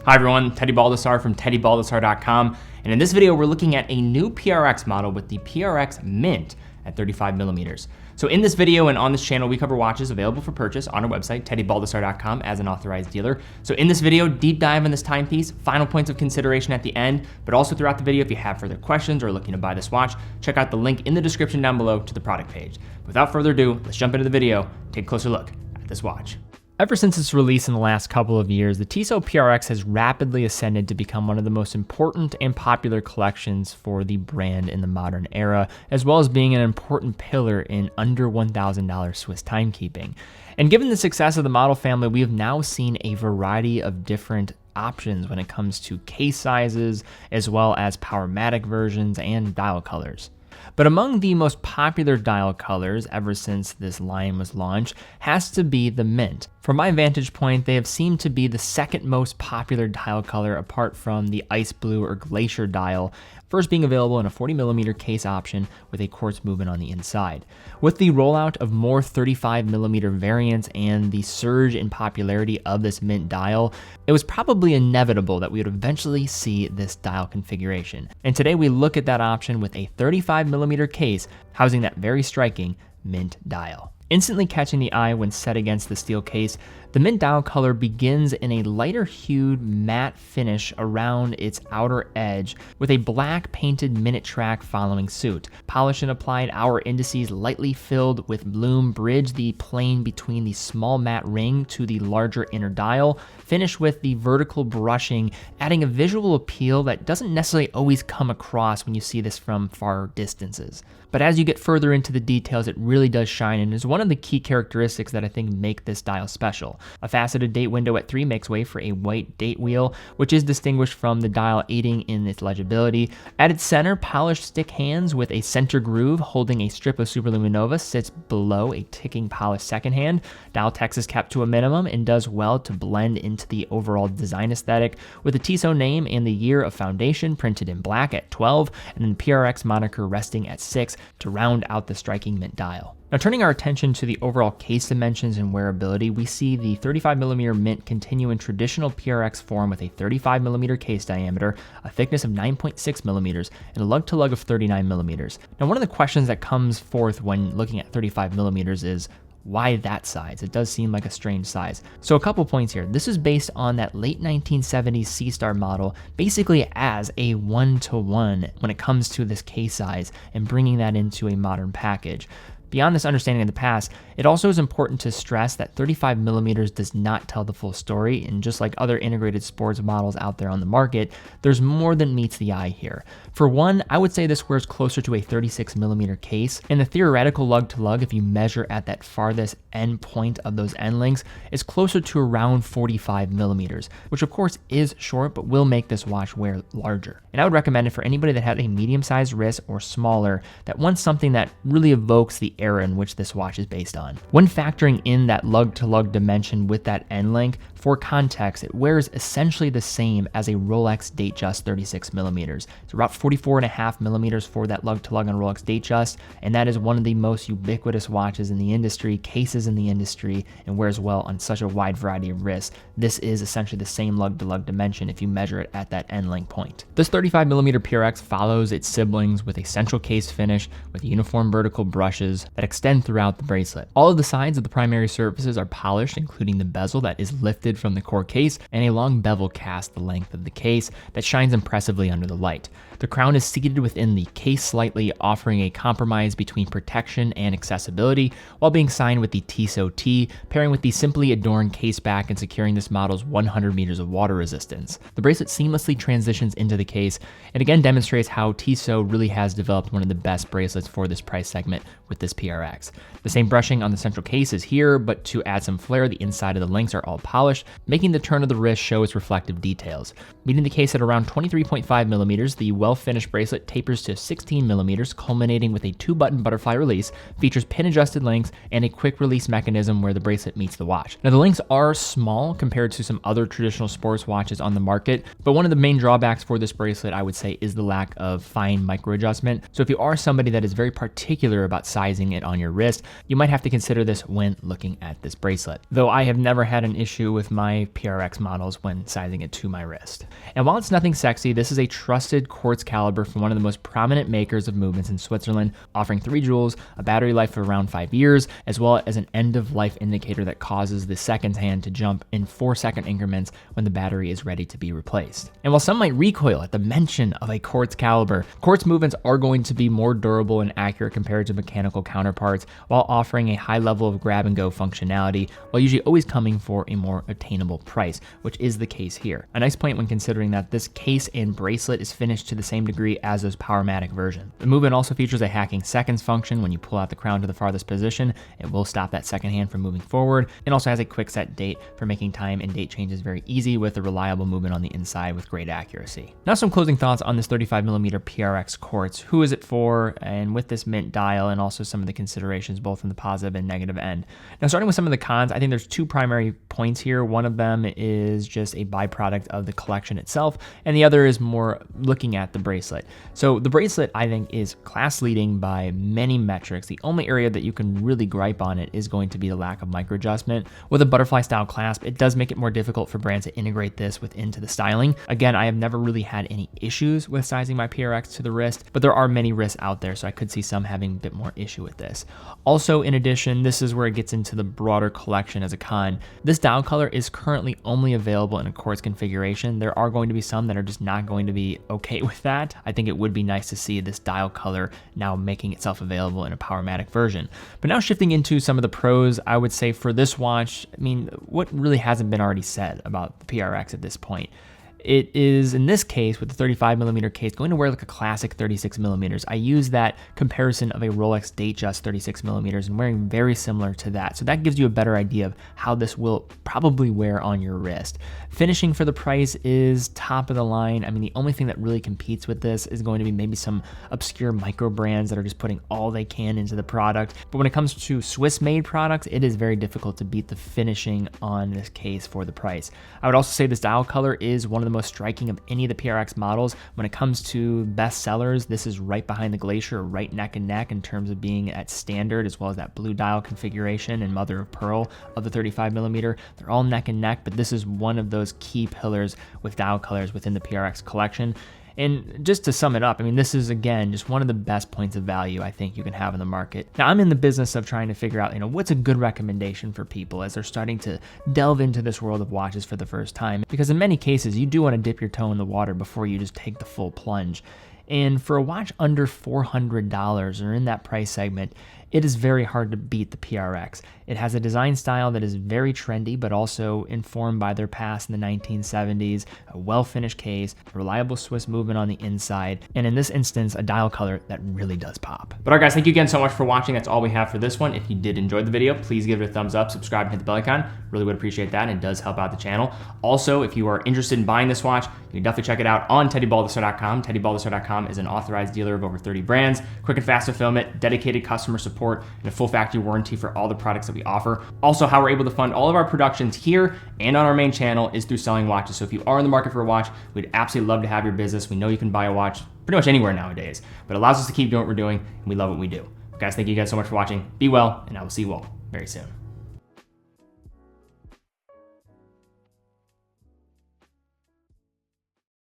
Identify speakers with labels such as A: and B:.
A: Hi everyone, Teddy Baldassarre from teddybaldassarre.com, and in this video we're looking at a new PRX model with the PRX Mint at 35 millimeters. So in this video and on this channel we cover watches available for purchase on our website, teddybaldassarre.com, as an authorized dealer. So in this video, deep dive on this timepiece, final points of consideration at the end, but also throughout the video if you have further questions or are looking to buy this watch, check out the link in the description down below to the product page. Without further ado, let's jump into the video, take a closer look at this watch. Ever since its release in the last couple of years, the Tissot PRX has rapidly ascended to become one of the most important and popular collections for the brand in the modern era, as well as being an important pillar in under $1,000 Swiss timekeeping. And given the success of the model family, we have now seen a variety of different options when it comes to case sizes, as well as Powermatic versions and dial colors. But among the most popular dial colors ever since this line was launched has to be the Mint. From my vantage point, they have seemed to be the second most popular dial color apart from the Ice Blue or Glacier dial, first being available in a 40mm case option with a quartz movement on the inside. With the rollout of more 35mm variants and the surge in popularity of this Mint dial, it was probably inevitable that we would eventually see this dial configuration. And today we look at that option with a 35mm case housing that very striking Mint dial. Instantly catching the eye when set against the steel case, the Mint dial color begins in a lighter hued matte finish around its outer edge with a black painted minute track following suit. Polished and applied hour indices lightly filled with bloom bridge the plane between the small matte ring to the larger inner dial, finished with the vertical brushing, adding a visual appeal that doesn't necessarily always come across when you see this from far distances. But as you get further into the details, it really does shine and is one of the key characteristics that I think make this dial special. A faceted date window at 3 makes way for a white date wheel, which is distinguished from the dial, aiding in its legibility. At its center, polished stick hands with a center groove holding a strip of superluminova sits below a ticking polished second hand. Dial text is kept to a minimum and does well to blend into the overall design aesthetic, with the Tissot name and the year of foundation printed in black at 12, and then PRX moniker resting at 6 to round out the striking Mint dial. Now, turning our attention to the overall case dimensions and wearability, we see the 35mm Mint continue in traditional PRX form with a 35mm case diameter, a thickness of 9.6mm, and a lug-to-lug of 39mm. Now, one of the questions that comes forth when looking at 35mm is, why that size? It does seem like a strange size. So a couple points here. This is based on that late 1970s C-Star model, basically as a 1-to-1 when it comes to this case size and bringing that into a modern package. Beyond this understanding of the past, it also is important to stress that 35mm does not tell the full story, and just like other integrated sports models out there on the market, there's more than meets the eye here. For one, I would say this wears closer to a 36mm case, and the theoretical lug-to-lug, if you measure at that farthest end point of those end links, is closer to around 45mm, which of course is short, but will make this watch wear larger. And I would recommend it for anybody that has a medium-sized wrist or smaller that wants something that really evokes the era in which this watch is based on. When factoring in that lug-to-lug dimension with that end link, for context, it wears essentially the same as a Rolex Datejust 36mm. It's about 44.5mm for that lug-to-lug on Rolex Datejust, and that is one of the most ubiquitous watches in the industry, cases in the industry, and wears well on such a wide variety of wrists. This is essentially the same lug-to-lug dimension if you measure it at that end link point. This 35mm PRX follows its siblings with a central case finish with uniform vertical brushes that extend throughout the bracelet. All of the sides of the primary surfaces are polished, including the bezel that is lifted from the core case, and a long bevel cast the length of the case that shines impressively under the light. The crown is seated within the case slightly, offering a compromise between protection and accessibility, while being signed with the Tissot T, pairing with the simply adorned case back and securing this model's 100 meters of water resistance. The bracelet seamlessly transitions into the case, and again demonstrates how Tissot really has developed one of the best bracelets for this price segment with this PRX. The same brushing on the central case is here, but to add some flair, the inside of the links are all polished, making the turn of the wrist show its reflective details. Meeting the case at around 23.5mm, the well-finished bracelet tapers to 16mm, culminating with a 2-button butterfly release, features pin-adjusted links, and a quick-release mechanism where the bracelet meets the watch. Now, the links are small compared to some other traditional sports watches on the market, but one of the main drawbacks for this bracelet, I would say, is the lack of fine micro-adjustment. So if you are somebody that is very particular about sizing it on your wrist, you might have to consider this when looking at this bracelet. Though I have never had an issue with my PRX models when sizing it to my wrist. And while it's nothing sexy, this is a trusted quartz caliber from one of the most prominent makers of movements in Switzerland, offering 3 joules, a battery life of around 5 years, as well as an end-of-life indicator that causes the seconds hand to jump in 4-second increments when the battery is ready to be replaced. And while some might recoil at the mention of a quartz caliber, quartz movements are going to be more durable and accurate compared to mechanical counterparts, while offering a high level of grab-and-go functionality, while usually always coming for a more attainable price, which is the case here. A nice point when considering that this case and bracelet is finished to the same degree as those Powermatic version. The movement also features a hacking seconds function. When you pull out the crown to the farthest position, it will stop that second hand from moving forward. It also has a quick set date for making time and date changes very easy with a reliable movement on the inside with great accuracy. Now some closing thoughts on this 35mm PRX Quartz. Who is it for? And with this mint dial, and also some of the considerations both from the positive and negative end. Now starting with some of the cons, I think there's 2 primary points here. One of them is just a byproduct of the collection itself, and the other is more looking at the bracelet. So the bracelet, I think, is class leading by many metrics. The only area that you can really gripe on it is going to be the lack of micro adjustment. With a butterfly style clasp, it does make it more difficult for brands to integrate this into the styling. Again, I have never really had any issues with sizing my PRX to the wrist, but there are many wrists out there, so I could see some having a bit more issue with this. Also, in addition, this is where it gets into the broader collection as a con. This dial color is currently only available in a quartz configuration. There are going to be some that are just not going to be okay with that. I think it would be nice to see this dial color now making itself available in a Powermatic version. But now shifting into some of the pros, I would say for this watch, I mean, what really hasn't been already said about the PRX at this point? It is, in this case, with the 35mm case, going to wear like a classic 36mm. I use that comparison of a Rolex Datejust 36mm and wearing very similar to that. So that gives you a better idea of how this will probably wear on your wrist. Finishing for the price is top of the line. I mean, the only thing that really competes with this is going to be maybe some obscure micro brands that are just putting all they can into the product. But when it comes to Swiss-made products, it is very difficult to beat the finishing on this case for the price. I would also say this dial color is one of the most striking of any of the PRX models. When it comes to best sellers, this is right behind the Glacier, right neck and neck in terms of being at standard, as well as that blue dial configuration and mother of pearl of the 35mm. They're all neck and neck, but this is one of those key pillars with dial colors within the PRX collection. And just to sum it up, I mean, this is, again, just one of the best points of value I think you can have in the market. Now, I'm in the business of trying to figure out, what's a good recommendation for people as they're starting to delve into this world of watches for the first time. Because in many cases, you do want to dip your toe in the water before you just take the full plunge. And for a watch under $400 or in that price segment, it is very hard to beat the PRX. It has a design style that is very trendy, but also informed by their past in the 1970s, a well-finished case, reliable Swiss movement on the inside, and in this instance, a dial color that really does pop. But all right, guys, thank you again so much for watching. That's all we have for this one. If you did enjoy the video, please give it a thumbs up, subscribe, and hit the bell icon. Really would appreciate that, and it does help out the channel. Also, if you are interested in buying this watch, you can definitely check it out on TeddyBaldassarre.com. TeddyBaldassarre.com is an authorized dealer of over 30 brands, quick and fast fulfillment, dedicated customer support, and a full factory warranty for all the products that we offer. Also, how we're able to fund all of our productions here and on our main channel is through selling watches. So if you are in the market for a watch, we'd absolutely love to have your business. We know you can buy a watch pretty much anywhere nowadays, but it allows us to keep doing what we're doing, and we love what we do. Guys, thank you guys so much for watching. Be well, and I will see you all very soon.